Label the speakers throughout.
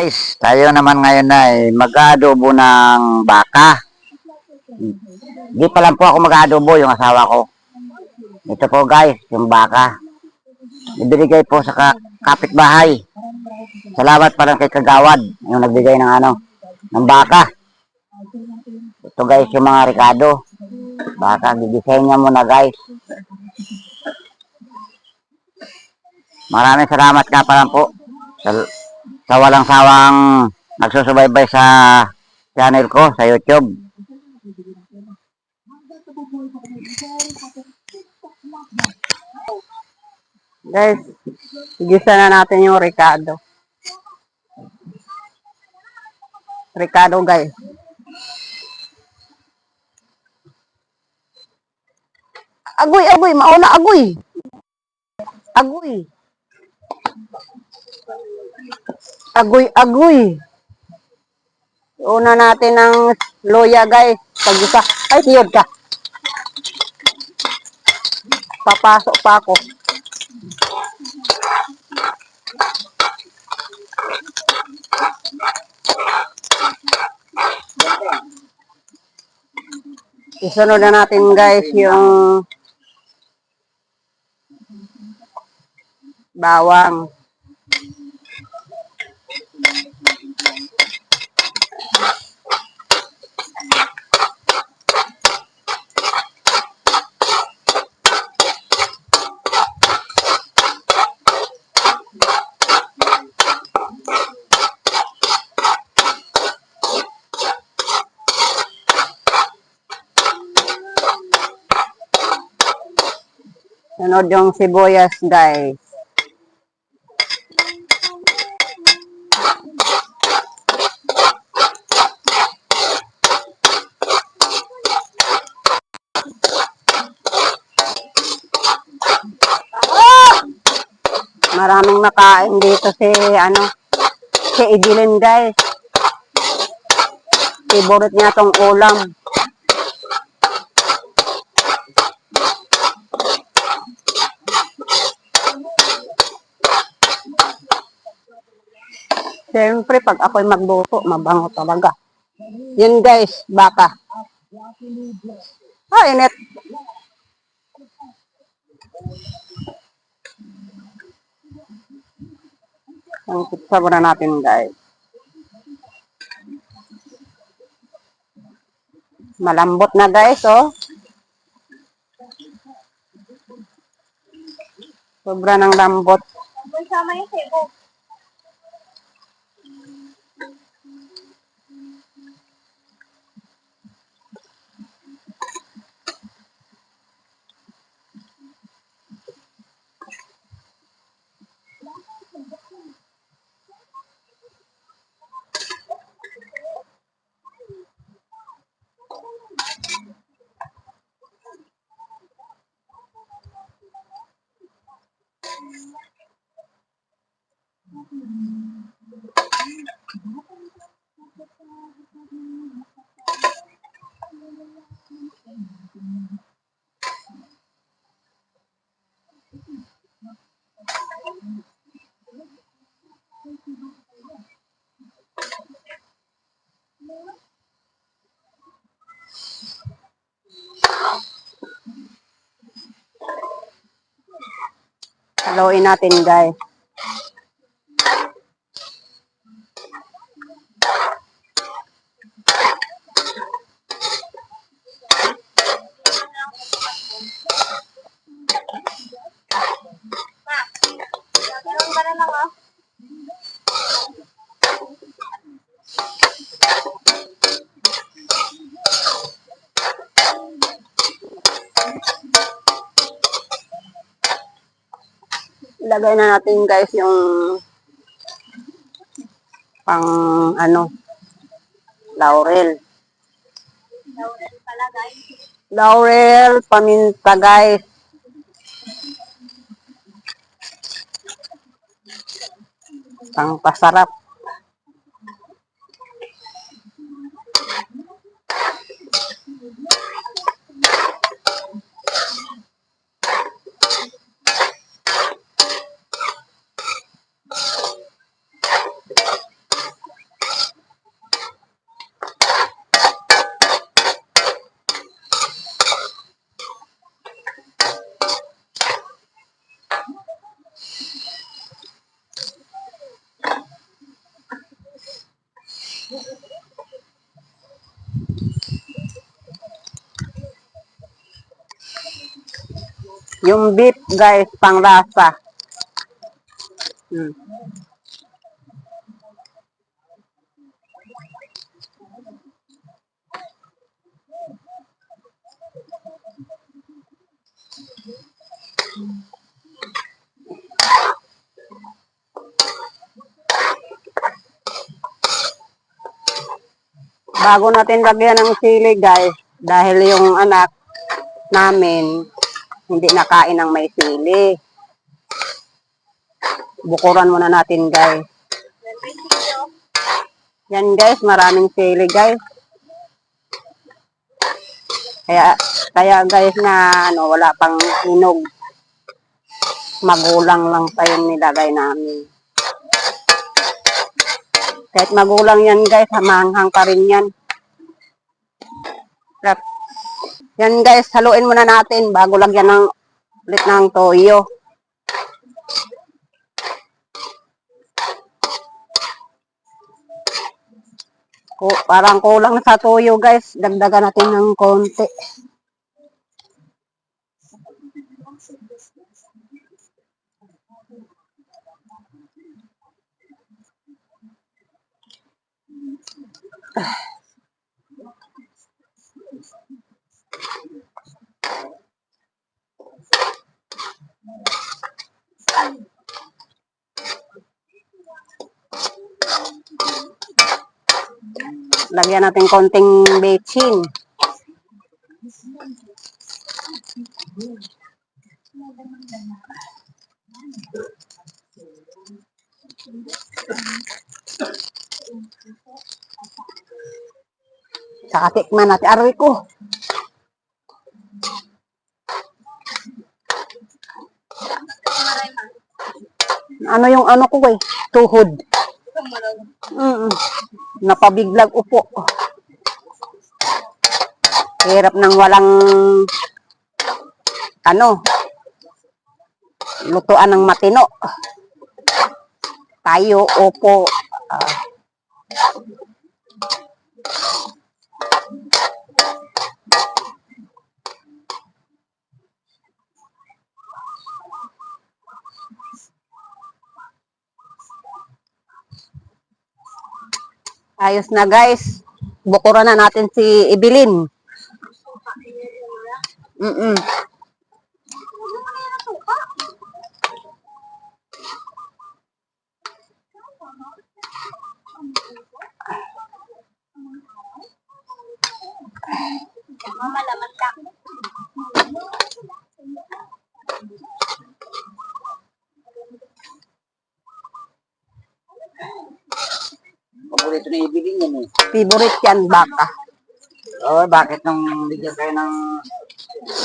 Speaker 1: Guys, tayo naman ngayon ay mag-aadobo ng baka. Di pa lang po ako mag-aadobo, yung asawa ko. Ito po guys, yung baka. Ibinigay po sa kapitbahay. Salamat pa lang kay Kagawad, yung nagbigay ng baka. Ito guys, yung mga Ricardo. Baka, gigisahin niya muna guys. Maraming salamat ka pa lang po. Sa walang sawang nagsusubaybay sa channel ko sa YouTube.
Speaker 2: Guys, gisa na natin yung Ricardo. Ricardo guys. Agoy, agoy, mauna agoy. Agoy. Agoy, agoy. Una natin ng loya guys. Pag-isa. Ay, tiyod ka. Papasok pa ako. Isunod na natin guys yung bawang. Sunod yung sibuyas guys. Maraming makain dito si Idilin guys. Favorite niya tong ulam. Siyempre, pag ako'y magluto, mabango talaga. Yun guys, baka. Ah, init. Ang pizza muna natin guys. Malambot na guys, oh. Sobra ng lambot. Sama yung sebo. Haluin natin guys. Ilagay na natin guys yung pang laurel. Laurel pala guys. Laurel, paminta guys. Pang pasarap. Yung beef, guys, panglasa. Hmm. Bago natin lagyan ng sili, guys, dahil yung anak namin hindi nakain ng may sili. Bukuran muna natin, guys. Yan, guys, maraming sili, guys. Kaya guys na wala pang hinog. Magulang lang pa yung nilagay namin. Kahit magulang yan, guys, maanghang pa rin yan. Yan, guys, haluin muna natin bago lagyan ng ulit ng toyo. Parang kulang sa toyo, guys. Dagdagan natin ng konti. Lagyan natin konting bechin. Saka tikman natin. Aroy ko. Ano yung ano ko eh? Tuhod. Napabiglag upo. Hirap nang walang lutuan ng matino. Tayo, upo. Ayos na, guys. Bukuran na natin si Evelyn. Mamalaman ka.
Speaker 1: Paborito na ibigin yan eh.
Speaker 2: Favorite yan, baka.
Speaker 1: Oo, bakit nung bigyan kayo ng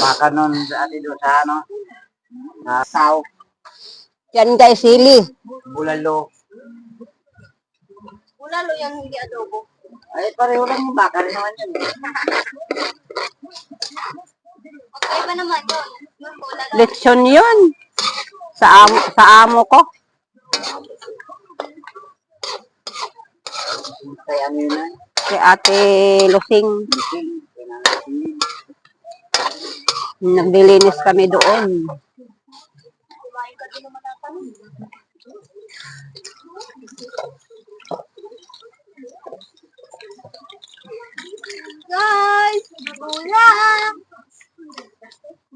Speaker 1: baka nun dati doon sa sa South,
Speaker 2: Yan, guys, sili.
Speaker 1: Bulalo.
Speaker 2: Bulalo yan, hindi adobo.
Speaker 1: Ay, pareho lang yung baka rin naman yun.
Speaker 2: Okay pa naman yun. Leksyon yun. Sa amo ko.
Speaker 1: Kaya ano yun ay?
Speaker 2: Kay Ate Lusing. Naglilinis kami doon. Guys, magulang!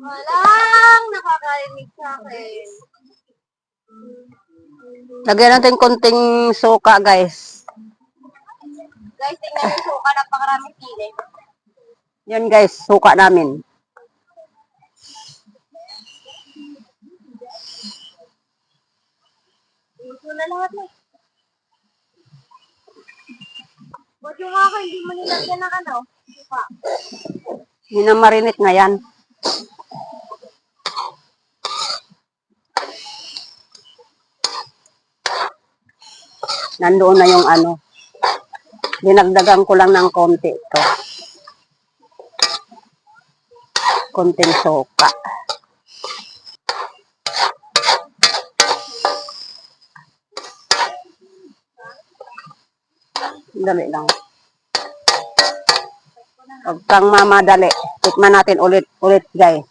Speaker 2: Walang nakakarinig sa akin. Lagyan natin konting suka, guys. Guys, tingnan yung suka. Napakaraming sili. Yan, guys. Suka namin. Ito na lahat na. Ba't yung ako hindi mo nilagyan ng suka? Minamarinate na yan. Nandoon na yung dinagdagan ko lang ng konti ito. Konting suka. Dali lang. Huwag kang mamadali. Tikman natin ulit guys.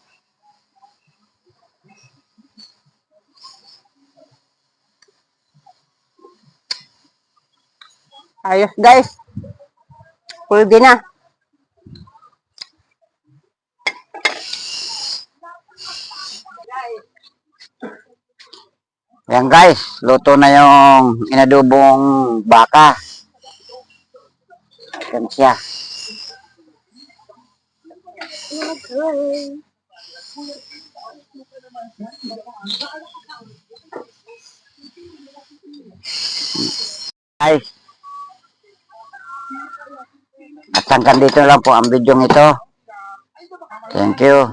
Speaker 2: Ayos guys. Pwede na.
Speaker 1: Ayan guys, luto na yung inadobong baka. Ayan siya. Guys, at hanggang dito lang po ang video ito. Thank you.